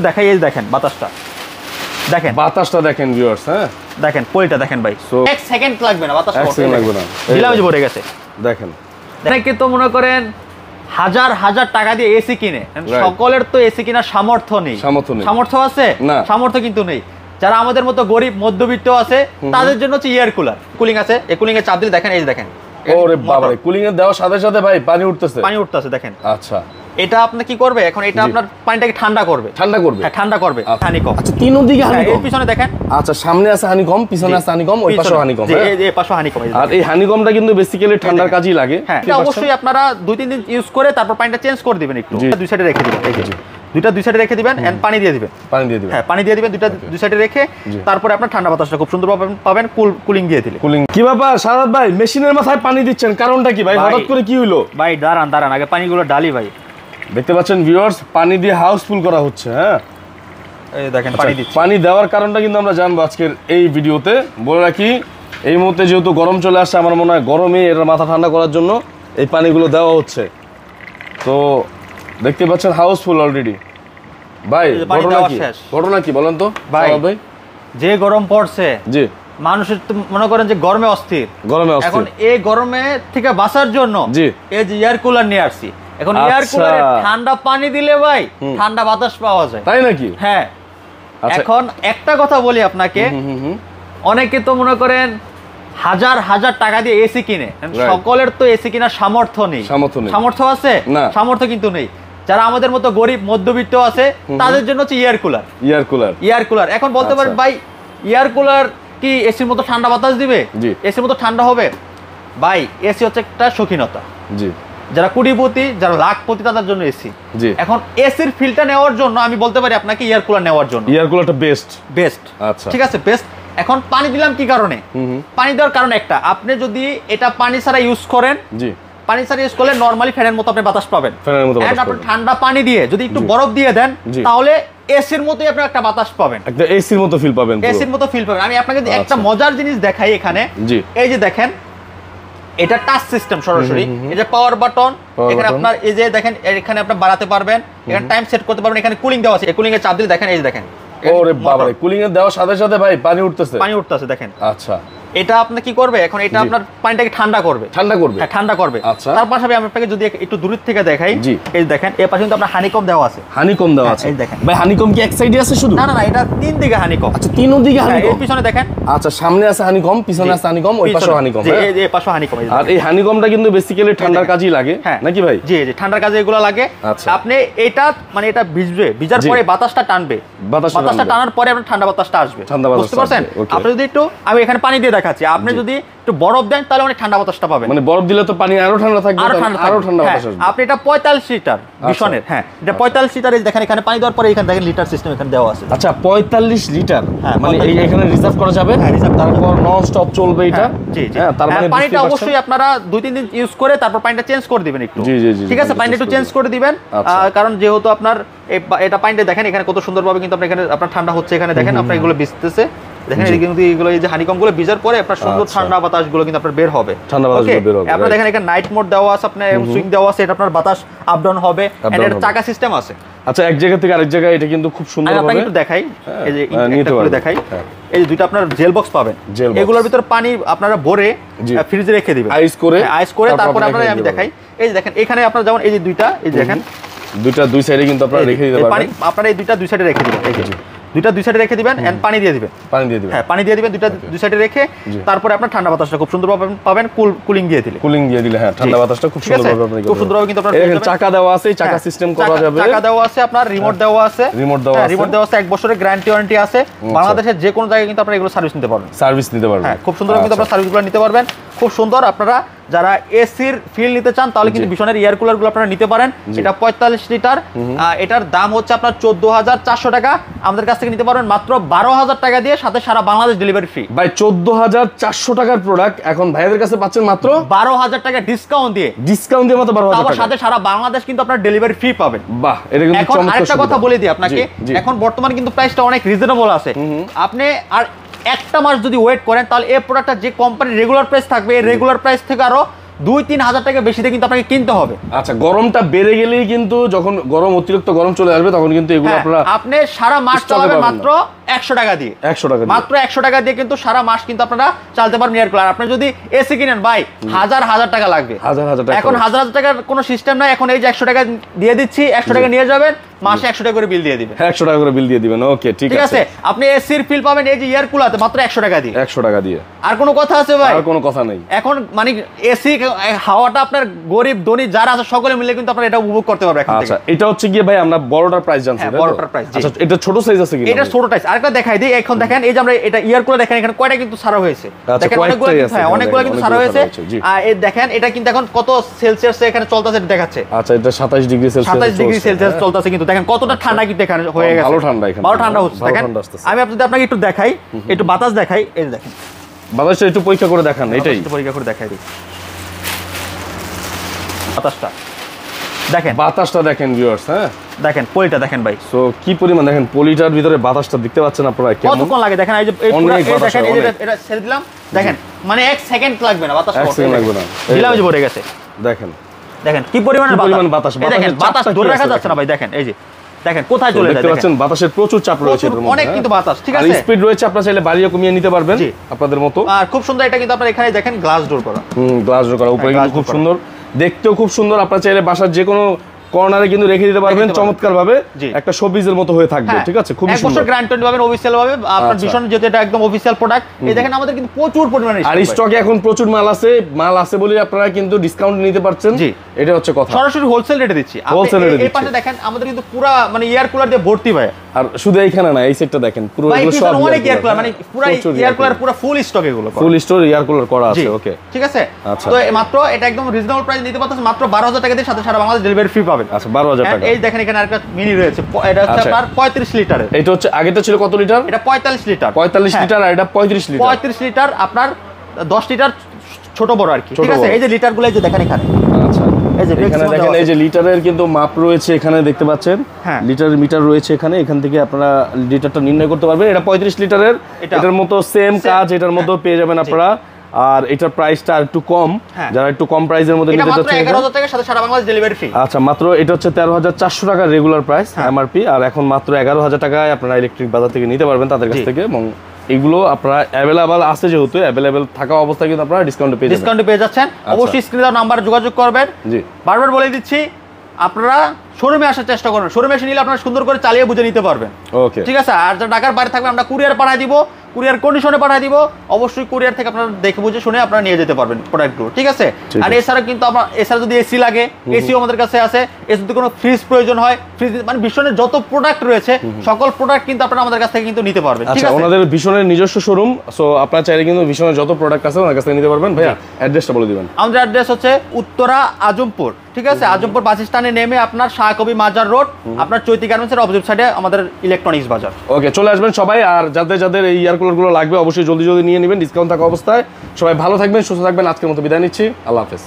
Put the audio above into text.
দেখাই, এই দেখেন বাতাসটা দেখেন, বাতাসটা দেখেন ভিউয়ার্স। হ্যাঁ দেখেন পলিটা দেখেন ভাই, এক সেকেন্ড লাগবে না, বাতাসটা এক সেকেন্ড লাগবে না, দিলাম যে ভরে গেছে। দেখেন অনেকে তো মনে করেন হাজার হাজার টাকা দিয়ে এসি কিনে, সকলের তো এসি কেনার সামর্থ্য নেই। সামর্থ্য আছে না, সামর্থ্য কিন্তু নেই। যারা আমাদের মতো গরিব মধ্যবিত্ত আছে তাদের জন্য হচ্ছে এয়ার কুলার, কুলিং আছে। এই কুলিং এর চাপ দিলে দেখেন, এই দেখেন, ওরে বাবা রে, কুলিং এর দেওয়ার সাথে সাথে ভাই পানি উঠতেছে দেখেন। আচ্ছা এটা আপনি কি করবে এখন, এটা আপনার পানিটাকে ঠান্ডা করবে। হ্যাঁ ঠান্ডা করবে। হানিকম। আচ্ছা তিনোর দিকে হানিকম, এই পিছনে দেখেন। আচ্ছা সামনে আছে হানিকম, পিছনে আছে হানিকম, ওই পাশে হানিকম। এই পাশে হানিকম। আর এই হানিকমটা কিন্তু বেসিক্যালি ঠান্ডার কাজেই লাগে। হ্যাঁ এটা অবশ্যই আপনারা 2-3 দিন ইউজ করে তারপর পানিটা চেঞ্জ করে দিবেন, একটু দুই সাইডে রেখে দিবেন। দুইটা দুই সাইডে রেখে দিবেন এন্ড পানি দিয়ে দিবেন। হ্যাঁ পানি দিয়ে দিবেন দুইটা দুই সাইডে রেখে, তারপরে আপনার ঠান্ডা বাতাসটা খুব সুন্দর পাবেন কুলিং দিয়ে দিলে। কি ব্যাপার সারাত ভাই, মেশিনের মাথায় পানি দিচ্ছেন, কারণটা কি ভাই? হঠাৎ করে কি হলো ভাই? দাঁড়ান আগে পানিগুলো ডালি ভাই। দেখতে পাচ্ছেন ভিউয়ার্স, পানি দিয়ে হাউসফুল করা হচ্ছে। হ্যাঁ এই দেখেন পানি দিচ্ছি। পানি দেওয়ার কারণটা কিন্তু আমরা জানবো আজকের এই ভিডিওতে। বলে রাখি, এই মুহূর্তে যেহেতু গরম চলে আসছে, আমার মনে হয় গরমে এর মাথা ঠান্ডা করার জন্য এই পানিগুলো দেওয়া হচ্ছে। তো দেখতে পাচ্ছেন হাউসফুল অলরেডি। ভাই ঘটনা কি বলেন তো ভাই? যে গরম পড়ছে, জি মানুষের তো মনে করেন যে গরমে অস্থির। এখন এই গরমে থেকে বাঁচার জন্য এই যে এয়ার কুলার নিয়ে আসছি। এখন এয়ার কুলারে ঠান্ডা পানি দিলে ভাই ঠান্ডা বাতাস পাওয়া যায়, তাই নাকি? হ্যাঁ। এখন একটা কথা বলি আপনাকে, অনেকে তো মনে করেন হাজার হাজার টাকা দিয়ে এসি কিনে, সকলের তো এসি কেনার সামর্থ্য নেই। সামর্থ্য আছে না, সামর্থ্য কিন্তু নেই। যারা আমাদের মতো গরিব মধ্যবিত্ত আছে তাদের জন্য হচ্ছে এয়ার কুলার। এখন বলতে পারেন ভাই এয়ার কুলার কি এসির মতো ঠান্ডা বাতাস দিবে? এসির মতো ঠান্ডা হবে? ভাই এসি হচ্ছে একটা শৌখিনতা। যারা কোটিপতি, যারা লাখপতি তাদের জন্য এসি। এখন এসির ফিলটা নেওয়ার জন্য আমি বলতে পারি আপনাকে এয়ার কুলার নেওয়ার জন্য। এয়ার কুলারটা বেস্ট। আচ্ছা ঠিক আছে, বেস্ট। এখন পানি দিলাম কি কারণে? পানি দেওয়ার কারণ একটা, আপনি যদি এটা পানি ছাড়া ইউজ করেন, পানি ছাড়া ইউজ করলে নরমালি ফ্যানের মতো আপনি বাতাস পাবেন। আপনি ঠান্ডা পানি দিয়ে যদি একটু বরফ দিয়ে দেন, তাহলে এসির মতোই আপনি একটা বাতাস পাবেন, একটা এসির মতো ফিল পাবেন। আমি আপনাকে যদি একটা মজার জিনিস দেখাই এখানে, এই যে দেখেন এটা টাচ সিস্টেম সরাসরি। এই যে পাওয়ার বাটন, এখানে আপনার এই যে দেখেন, এখানে আপনি বাড়াতে পারবেন, এখানে টাইম সেট করতে পারবেন, এখানে কুলিং দেওয়া আছে। এই কুলিং এর চাপ দিলে দেখেন, এই যে দেখেন, ওরে বাবা রে, কুলিং এর দেওয়ার সাথে সাথে ভাই পানি উঠতেছে দেখেন। আচ্ছা এটা আপনি কি করবে এখন, এটা আপনার পানিটাকে ঠান্ডা করবে। হ্যাঁ ঠান্ডা করবে। তার পাশাপাশি আমি আপনাকে যদি একটু দূর থেকে দেখাই, এই দেখেন এর পাশে কিন্তু আপনার হানিকম দেওয়া আছে। এই দেখেন ভাই, হানিকম কি এক সাইডে আছে শুধু? না এটা তিন দিকে হানিকম। আচ্ছা তিনও দিকে হানিকম। এই পিছনে দেখেন। আচ্ছা সামনে আছে হানিকম, পিছনে আছে হানিকম, ওই পাশে হানিকম। এই পাশে হানিকম। আর এই হানিকমটা কিন্তু বেসিক্যালি ঠান্ডার কাজেই লাগে নাকি ভাই? জি ঠান্ডার কাজে এগুলো লাগে। আপনি এটা মানে এটা ভিজবে, ভিজার পরে বাতাসটা টানবে, বাতাসটা টানার পরে আপনার ঠান্ডা বাতাসটা আসবে। বুঝতে পারছেন? আপনি যদি একটু, আমি এখানে পানি দিয়ে দেখাচ্ছি, আপনি যদি একটু বরফ দেন তাহলে অনেক ঠান্ডা বাতাসটা পাবেন। মানে বরফ দিলে তো পানি আরো ঠান্ডা থাকবে, আরো ঠান্ডা বাতাস আসবে। আপনি এটা 45 লিটার মিশনের, হ্যাঁ এটা 45 লিটার। এই দেখেন এখানে পানি দেওয়ার পরে এখানে দেখেন লিটার সিস্টেম এখানে দেওয়া আছে। আচ্ছা 45 লিটার, মানে এখানে রিজার্ভ করা যাবে। হ্যাঁ রিজার্ভ, তারপর নন স্টপ চলবে এটা। জি হ্যাঁ, তার মানে পানিটা অবশ্যই আপনারা 2-3 দিন ইউজ করে তারপর পানিটা চেঞ্জ করে দিবেন একটু। ঠিক আছে, পানিটা একটু চেঞ্জ করে দিবেন, কারণ যেহেতু আপনার এটা পানিটা দেখেন এখানে কত সুন্দরভাবে কিন্তু আপনার এখানে আপনার ঠান্ডা হচ্ছে। এখানে দেখেন আপনার এগুলো ভিজতেছে, দেখেন এগুলো এই যে হানিকম গুলো ভিজার পরে আপনার সুন্দর ঠান্ডা বাতাস গুলো কিন্তু আপনার বের হবে। আপনার দেখেন এখানে নাইট মোড দেওয়া আছে, আপনার সুইং দেওয়া আছে, এটা আপনার বাতাস আপ ডাউন হবে, এর চাকা সিস্টেম আছে। আচ্ছা এক জায়গা থেকে আরেক জায়গায় এটা কিন্তু খুব সুন্দর হবে। আমি একটু দেখাই, এই যে একটা করে দেখাই, এই যে দুইটা আপনার জেল বক্স পাবেন, এগুলোর ভিতর পানি আপনারা ভরে ফ্রিজে রেখে দিবেন আইস করে। তারপরে আপনারা আমি দেখাই, এই যে দেখেন এখানে আপনারা যেমন এই যে দুইটা, এই যে দেখেন দুইটা দুই সাইডে কিন্তু আপনারা রেখে দিতে পারবেন। আপনারা এই দুইটা দুই সাইডে রেখে দিবেন, এই যে দুইটা দুই সাইডে রেখে দিবেন এন্ড পানি দিয়ে দিবেন। হ্যাঁ পানি দিয়ে দিবেন দুইটা দুই সাইডে রেখে, তারপরে আপনার ঠান্ডা বাতাসটা খুব সুন্দর পাবেন কুলিং দিয়ে দিলে। হ্যাঁ ঠান্ডা বাতাসটা খুব সুন্দর পাবেন, খুব সুন্দর হবে। কিন্তু আপনার এখানে চাকা দেওয়া আছে, চাকা সিস্টেম করা যাবে, চাকা দেওয়া আছে, আপনার রিমোট দেওয়া আছে, রিমোট দেওয়া আছে, 1 বছরের গ্যারান্টি ওয়ারেন্টি আছে। বাংলাদেশের যে কোনো জায়গায় কিন্তু আপনারা এগুলো সার্ভিস নিতে পারবেন। হ্যাঁ খুব সুন্দর কিন্তু আপনারা সার্ভিসগুলো নিতে পারবেন, খুব সুন্দর। আপনারা যারা এসির ফিল নিতে চান তাহলে কিন্তু বিশনের এয়ার কুলার গুলো আপনারা নিতে পারেন। এটা 45 লিটার, এটার দাম হচ্ছে আপনার 14,400 টাকা। আমাদের কাছ থেকে নিতে পারবেন মাত্র 12,000 টাকা দিয়ে, সাথে সারা বাংলাদেশ ডেলিভারি ফ্রি। ভাই 14,400 টাকার প্রোডাক্ট এখন ভাইদের কাছে পাচ্ছেন মাত্র 12,000 টাকা ডিসকাউন্ট দিয়ে মাত্র 12,000 টাকা। সাথে সারা বাংলাদেশ কিন্তু আপনার ডেলিভারি ফ্রি পাবেন। বাহ, এটা কিন্তু চমৎকার। এখন আরেকটা কথা বলে দিই আপনাকে, এখন বর্তমানে কিন্তু প্রাইসটা অনেক রিজনেবল আছে। আপনি আর একটা মাস যদি ওয়েট করেন তাহলে এই প্রোডাক্টটা যে কোম্পানির রেগুলার প্রাইস থাকবে, এই রেগুলার প্রাইস থেকে আরো 2-3 হাজার টাকা বেশিতে কিন্তু আপনাকে কিনতে হবে। আচ্ছা, গরমটা বেড়ে গেলেই কিন্তু যখন অতিরিক্ত গরম চলে আসবে তখন কিন্তু এগুলো আপনারা আপনি সারা মাস চালাবেন মাত্র 100 টাকা দিয়ে। 100 টাকা মাত্র 100 টাকা দিয়ে কিন্তু সারা মাস কিন্তু আপনারা চালাতে পারবেন এয়ার কুলার। আপনি যদি এসি কিনেন ভাই হাজার টাকা লাগবে, এখন হাজার টাকার কোনো সিস্টেম নাই। এখন এই যে 100 টাকা দিয়ে দিচ্ছি, 100 টাকা নিয়ে যাবেন, মাসে 100 টাকা করে বিল দিয়ে দিবেন। 100 টাকা করে বিল দিয়ে দিবেন। ওকে, ঠিক আছে। আপনি এসির ফিল পাবেন এই যে এয়ার কুলারতে মাত্র 100 টাকা দিয়ে। 100 টাকা দিয়ে। আর কোনো কথা আছে ভাই? আর কোনো কথা নেই। এখন মানে এসি হাওয়াটা আপনার গরিব ধনী যারা আছে সকলে মিলে কিন্তু আপনারা এটা উপভোগ করতে পারবেন এখন থেকে। আচ্ছা, এটা হচ্ছে গিয়ে ভাই আমরা বড়টার প্রাইস জানছি, তাই তো? বড়টার প্রাইস। আচ্ছা, এটা ছোট সাইজ আছে কি? এটা ছোট সাইজ। আরেকটা দেখাই দিই। এখন দেখেন এই যে আমরা এটা ইয়ার কুলার দেখেন এখানে কয়টা কিন্তু সারা হয়েছে। দেখেন অনেকগুলো কিন্তু সারা হয়েছে। আর এই দেখেন এটা কিন্তু এখন কত সেলসিয়াসে এখানে চলতেছে এটা দেখাচ্ছে। আচ্ছা, এটা 27 ডিগ্রি সেলসিয়াস। 27 ডিগ্রি সেলসিয়াস চলতেছে কিন্তু দেখেন কতটা ঠান্ডা কিন্তু এখানে হয়ে গেছে। ভালো ঠান্ডা এখানে। ভালো ঠান্ডা হচ্ছে। দেখেন আমি আপনাকে একটু দেখাই, একটু বাতাস দেখাই। এই যে দেখেন বাতাসটা একটু পরীক্ষা করে দেখান। এটাই একটু পরীক্ষা করে দেখাই দিই বাতাসটা। দেখেন বাতাসটা দেখেন ভিউয়ার্স। হ্যাঁ, দেখেন পলিটা দেখেন ভাই। সো কি পরিমাণ দেখেন পলিটার ভিতরে বাতাসটা দেখতে পাচ্ছেন আপনারা কেমন? কতক্ষণ লাগে দেখেন। এই যে দেখেন এই যে এটা ছেড়ে দিলাম, দেখেন মানে 1 সেকেন্ড লাগবে না বাতাসটা। 1 সেকেন্ড লাগবে না। দিলাম যে ভরে গেছে। দেখেন দেখেন কি পরিমাণ বাতাস। দেখেন বাতাস ধরে রাখা যাচ্ছে না ভাই। দেখেন এই যে দেখেন কোথায় চলে যায়। দেখতে পাচ্ছেন বাতাসের প্রচুর চাপ রয়েছে এর মধ্যে, অনেক কিন্তু বাতাস। ঠিক আছে, আর স্পিড রয়েছে, আপনারা চাইলে বাড়িয়ে কমিয়ে নিতে পারবেন আপনাদের মতো। আর খুব সুন্দর এটা কিন্তু আপনারা এখানে দেখেন গ্লাস ডোর করা। গ্লাস ডোর করা, উপরে কিন্তু খুব সুন্দর, দেখতেও খুব সুন্দর। আপনারা চাইলে বাসার যে কোনো কর্নারে কিন্তু রেখে দিতে পারবেন চমৎকার ভাবে, একটা শোপিসের মতো হয়ে থাকবে। ঠিক আছে, খুব সুন্দর। 1 বছর গ্যারান্টি পাবেন অফিশিয়াল ভাবে আপনার ভীষণ, যেহেতু এটা একদম অফিশিয়াল প্রোডাক্ট। এই দেখেন আমাদের কিন্তু প্রচুর পরিমাণে আর স্টকে এখন প্রচুর মাল আছে বলে আপনারা কিন্তু ডিসকাউন্ট নিতে পারছেন। এটা হচ্ছে কথা, সরাসরি হোলসেল রেটে দিচ্ছি। এই পাশে দেখেন আমাদের কিন্তু পুরো মানে এয়ার কুলার দিয়ে ভর্তি ভাই। আর শুধু এইখানে না, এই সেটটা দেখেন পুরো এগুলো সব অনেক এয়ার কুলার, মানে পুরো এয়ার কুলার পুরো ফুল স্টক, এগুলো ফুল স্টোর এয়ার কুলার করা আছে। ওকে, ঠিক আছে। তো মাত্র এটা একদম রিজনেবল প্রাইস নিতে পারতেছেন, মাত্র 12,000 টাকা দিয়ে সাথে সারা বাংলাদেশ ডেলিভারি ফ্রি পাবেন। আচ্ছা, 12,000 টাকা। এই দেখেন এখানে আরেকটা মিনি রয়েছে, এটা হচ্ছে আপনার 35 লিটারের। এটা হচ্ছে আগেটা ছিল কত লিটার? এটা 45 লিটার। 45 লিটার আর এটা 35 লিটার। 35 লিটার আপনার 10 লিটার ছোট বড় আর কি। ঠিক আছে, এই যে লিটারগুলো এই যে দেখেন এখানে। আচ্ছা, এখানে দেখেন এই যে লিটারের কিন্তু মাপ রয়েছে এখানে দেখতে পাচ্ছেন। লিটারের মিটার রয়েছে এখানে, এখান থেকে আপনারা লিটারটা নির্ণয় করতে পারবেন। এটা 35 লিটারের, এটার মতো সেম কাজ এটার মধ্যে পেয়ে যাবেন আপনারা। আর এটার প্রাইসটা একটু কম, যারা একটু কম প্রাইসের মধ্যে নিতে চাচ্ছেন, 11,000 টাকা সাথে সারা বাংলাদেশ ডেলিভারি ফ্রি। আচ্ছা, মাত্র এটা হচ্ছে 13,400 টাকা রেগুলার প্রাইস এমআরপি, আর এখন মাত্র 11,000 টাকায় আপনারা ইলেকট্রিক বাজার থেকে নিতে পারবেন তাদের কাছ থেকে। এবং এগুলো আপনারা অ্যাভেলেবল আছে, যেহেতু অ্যাভেলেবল থাকা অবস্থায় কিন্তু আপনারা ডিসকাউন্ট পেয়ে যাচ্ছেন। অবশ্যই স্ক্রিনে দেওয়া নাম্বারে যোগাযোগ করবেন। জি, বারবার বলে দিচ্ছি, আপনারা শোরুমে আসার চেষ্টা করুন। শোরুমে এসে নিলে আপনারা সুন্দর করে চালিয়ে বুঝে নিতে পারবেন। ওকে, ঠিক আছে। আর যারা ঢাকার বাইরে থাকবে আমরা কুরিয়ার পাঠিয়ে দিব, কুরিয়ার কন্ডিশনে পাঠিয়ে দিব। অবশ্যই কুরিয়ার থেকে আপনারা দেখে বুঝে শুনে আপনারা নিয়ে যেতে পারবেন প্রোডাক্টগুলো। ঠিক আছে। আর এছাড়া কিন্তু এছাড়া যদি এসি লাগে, এসিও আমাদের কাছে আছে। এর যদি কোনো ফ্রিজ প্রয়োজন হয়, ফ্রিজ মানে ভীষণের যত প্রোডাক্ট রয়েছে সকল প্রোডাক্ট কিন্তু আপনারা আমাদের কাছ থেকে কিন্তু নিতে পারবেন। ঠিক আছে, ওনাদের ভীষণের নিজস্ব শোরুম, সো আপনারা চাইলে কিন্তু ভীষণের যত প্রোডাক্ট আছে ওনার কাছ থেকে নিতে পারবেন। ভাইয়া অ্যাড্রেসটা বলে দিবেন। আমাদের অ্যাড্রেস হচ্ছে উত্তরা আজমপুর। ঠিক আছে, আজমপুর বাস স্ট্যান্ডে নেমে আপনার শাহকবি মাজার রোড, আপনার চৈতি গার্মেন্টসের অপোজিট সাইডে আমাদের ইলেকট্রনিক্স বাজার। ওকে, চলে আসবেন সবাই। আর যাদের এই এয়ার কুলারগুলো লাগবে অবশ্যই জলদি নিয়ে নেবেন ডিসকাউন্ট থাকা অবস্থায়। সবাই ভালো থাকবেন, সুস্থ থাকবেন। আজকের মতো বিদায় নিচ্ছি। আল্লাহ হাফেজ।